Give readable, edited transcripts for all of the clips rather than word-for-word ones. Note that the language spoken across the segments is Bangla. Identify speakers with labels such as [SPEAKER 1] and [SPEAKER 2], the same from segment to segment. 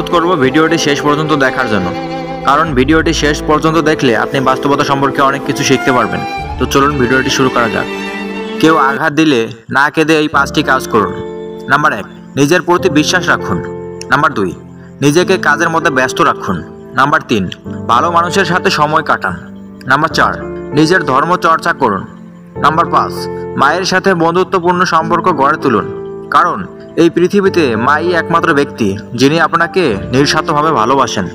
[SPEAKER 1] অনুরোধ করব ভিডিওটি শেষ পর্যন্ত দেখার জন্য, কারণ ভিডিওটি শেষ পর্যন্ত দেখলে আপনি বাস্তবতা সম্পর্কে অনেক কিছু শিখতে পারবেন। তো চলুন ভিডিওটি শুরু করা যাক। কেউ আঘাত দিলে না কেঁদে এই 5টি কাজ করুন। নাম্বার 1, নিজের প্রতি বিশ্বাস রাখুন। নাম্বার 2, নিজেকে কাজের মধ্যে ব্যস্ত রাখুন। নাম্বার 3, ভালো মানুষের সাথে সময় কাটান। নাম্বার 4, নিজের ধর্ম চর্চা করুন। নাম্বার 5, মায়ের সাথে বন্ধুত্বপূর্ণ সম্পর্ক গড়ে তুলুন, কারণ এই পৃথিবীতে মাই একমাত্র ব্যক্তি যিনি আপনাকে নিঃস্বার্থভাবে ভালোবাসেন।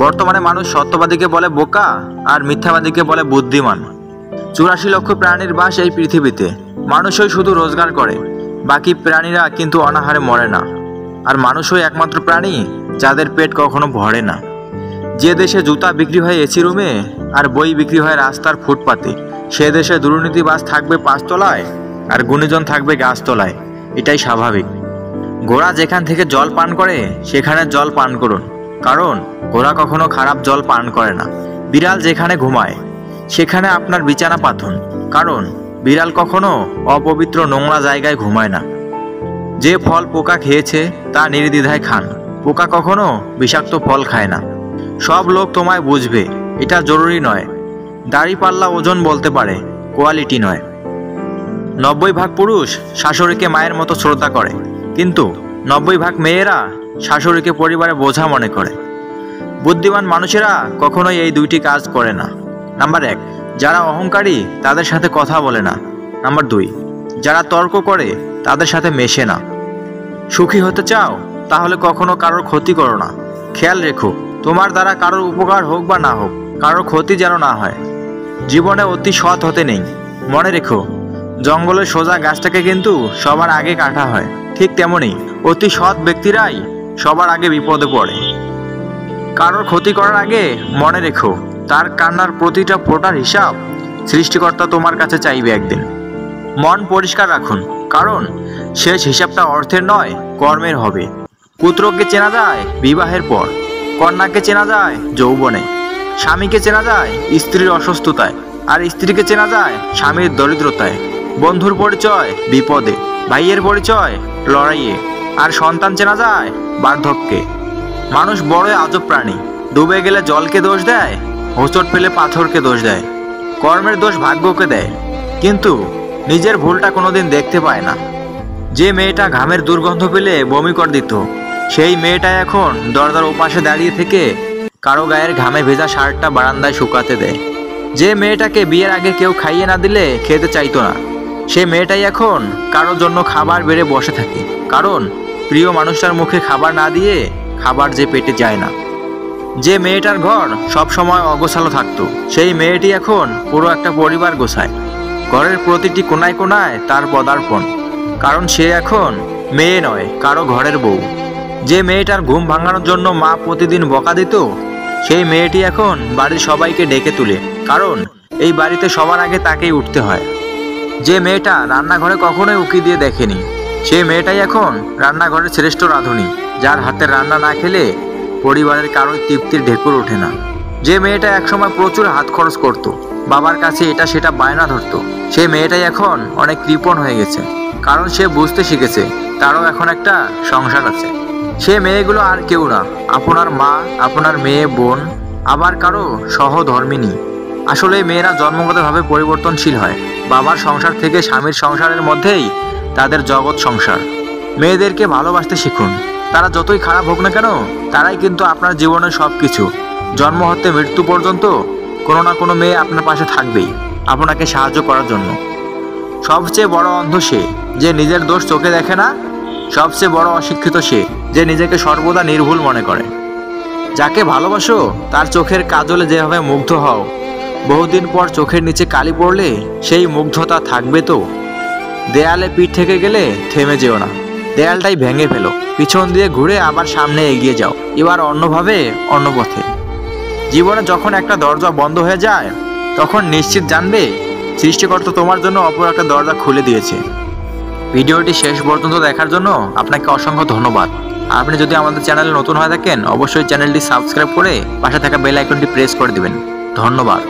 [SPEAKER 1] বর্তমানে মানুষ সত্যবাদীকে বলে বোকা আর মিথ্যাবাদীকে বলে বুদ্ধিমান। 84 লক্ষ প্রাণীর বাস এই পৃথিবীতে। মানুষই শুধু রোজগার করে, বাকি প্রাণীরা কিন্তু অনাহারে মরে না। আর মানুষই একমাত্র প্রাণী যাদের পেট কখনো ভরে না। যে দেশে জুতা বিক্রি হয় এসি রুমে আর বই বিক্রি হয় রাস্তার ফুটপাতে, সে দেশে দুর্নীতিবাজ থাকবে 5 তলায় আর গুণীজন থাকবে গাছতলায়। এটাই স্বাভাবিক। ঘোড়া যেখান থেকে জল পান করে সেখানে জল পান করুন, কারণ ঘোড়া কখনো খারাপ জল পান করে না। বিড়াল যেখানে ঘুমায় সেখানে আপনার বিছানা পাতুন, কারণ বিড়াল কখনো অপবিত্র নোংরা জায়গায় ঘুমায় না। যে ফল পোকা খেয়েছে তা নির্দ্বিধায় খান, পোকা কখনো বিষাক্ত ফল খায় না। সব লোক তোমায় বুঝবে এটা জরুরি নয়। দাড়িপাল্লা ওজন বলতে পারে, কোয়ালিটি নয়। 90 ভাগ পুরুষ শাশুড়িকে মায়ের মতো শ্রদ্ধা করে, কিন্তু 90 ভাগ মেয়েরা শাশুড়িকে পরিবারে বোঝা মনে করে। বুদ্ধিমান মানুষেরা কখনোই এই 2টি কাজ করে না। নাম্বার 1, যারা অহংকারী তাদের সাথে কথা বলে না। নাম্বার 2, যারা তর্ক করে তাদের সাথে মেশে না। সুখী হতে চাও তাহলে কখনো কারোর ক্ষতি করো না। খেয়াল রেখো, তোমার দ্বারা কারোর উপকার হোক বা না হোক, কারোর ক্ষতি যেন না হয়। জীবনে অতি সৎ হতে নেই। মনে রেখো, জঙ্গলের সোজা গাছটাকে কিন্তু সবার আগে কাটা হয়। ঠিক তেমনি অতি সৎ ব্যক্তিরাই সবার আগে বিপদে পড়ে। কারোর ক্ষতি করার আগে মনে রেখো, তার কান্নার প্রতিটা ফোঁটার হিসাব সৃষ্টিকর্তা তোমার কাছে চাইবে একদিন। মন পরিষ্কার রাখুন, কারণ শেষ হিসাবটা অর্থের নয় কর্মের হবে। পুত্রকে চেনা যায় বিবাহের পর, কন্যাকে চেনা যায় যৌবনে, স্বামীকে চেনা যায় স্ত্রীর অসুস্থতায়, আর স্ত্রীকে চেনা যায় স্বামীর দরিদ্রতায়। বন্ধুর পরিচয় বিপদে, ভাইয়ের পরিচয় লড়াইয়ে, আর সন্তান চেনা যায় বার্ধক্যে। মানুষ বড়ই আজব প্রাণী। ডুবে গেলে জলকে দোষ দেয়, হোঁচট পেলে পাথরকে দোষ দেয়, কর্মের দোষ ভাগ্যকে দেয়, কিন্তু নিজের ভুলটা কোনোদিন দেখতে পায় না। যে মেয়েটা ঘামের দুর্গন্ধ পেলে বমি করে দিত, সেই মেয়েটা এখন দরজার ওপাশে দাঁড়িয়ে থেকে কারো গায়ের ঘামে ভেজা শার্টটা বারান্দায় শুকাতে দেয়। যে মেয়েটাকে বিয়ের আগে কেউ খাইয়ে না দিলে খেতে চাইতো না, সে মেয়েটাই এখন কারোর জন্য খাবার বেড়ে বসে থাকে, কারণ প্রিয় মানুষটার মুখে খাবার না দিয়ে খাবার যে পেটে যায় না। যে মেয়েটার ঘর সব সময় অগোছালো থাকতো, সেই মেয়েটি এখন পুরো একটা পরিবার গোছায়। ঘরের প্রতিটি কোনায় কোনায় তার পদার্পণ, কারণ সে এখন মেয়ে নয়, কারো ঘরের বউ। যে মেয়েটার ঘুম ভাঙানোর জন্য মা প্রতিদিন বকা দিত, সেই মেয়েটি এখন বাড়ির সবাইকে ডেকে তুলে, কারণ এই বাড়িতে সবার আগে তাকেই উঠতে হয়। যে মেয়েটা রান্নাঘরে কখনোই উকি দিয়ে দেখেনি, সেই মেয়েটাই এখন রান্নাঘরের শ্রেষ্ঠ রাঁধুনি, যার হাতের রান্না না খেলে পরিবারের কারোই তৃপ্তির ঢেকুর ওঠে না। যে মেয়েটা একসময় প্রচুর হাত খরচ করত, বাবার কাছে এটা সেটা বায়না ধরত, সেই মেয়েটাই এখন অনেক কৃপণ হয়ে গেছে, কারণ সে বুঝতে শিখেছে তারও এখন একটা সংসার আছে। সে মেয়েগুলো আর কেউ না, আপনার মা, আপনার মেয়ে, বোন, আবার কারো সহধর্মিনী। আসলে মেয়েরা জন্মগতভাবে পরিবর্তনশীল হয়। বাবার সংসার থেকে স্বামীর সংসারের মধ্যেই তাদের জগৎ সংসার। মেয়েদেরকে ভালোবাসতে শিখুন। তারা যতই খারাপ হোক না কেন, তারাই কিন্তু আপনার জীবনের সব কিছু। জন্ম হতে মৃত্যু পর্যন্ত কোনো না কোনো মেয়ে আপনার পাশে থাকবেই, আপনাকে সাহায্য করার জন্য। সবচেয়ে বড় অন্ধ সে যে নিজের দোষ চোখে দেখে না। সবচেয়ে বড় অশিক্ষিত সে যে নিজেকে সর্বদা নির্ভুল মনে করে। যাকে ভালোবাসো তার চোখের কাজলে যেভাবে মুগ্ধ হও, বহুদিন পর চোখের নিচে কালি পড়লে সেই মুগ্ধতা থাকবে তো। দেয়ালে পিঠ থেকে গেলে থেমে যেও না, দেয়ালটাই ভেঙে ফেলো, পিছন দিয়ে ঘুরে আবার সামনে এগিয়ে যাও, এবার অন্যভাবে, অন্য পথে। জীবনে যখন একটা দরজা বন্ধ হয়ে যায়, তখন নিশ্চিত জানবে সৃষ্টিকর্তা তোমার জন্য অপর একটা দরজা খুলে দিয়েছে। ভিডিওটি শেষ পর্যন্ত দেখার জন্য আপনাকে অসংখ্য ধন্যবাদ। আপনি যদি আমাদের চ্যানেলে নতুন হয়ে থাকেন, অবশ্যই চ্যানেলটি সাবস্ক্রাইব করে পাশে থাকা বেল আইকনটি প্রেস করে দিবেন। ধন্যবাদ।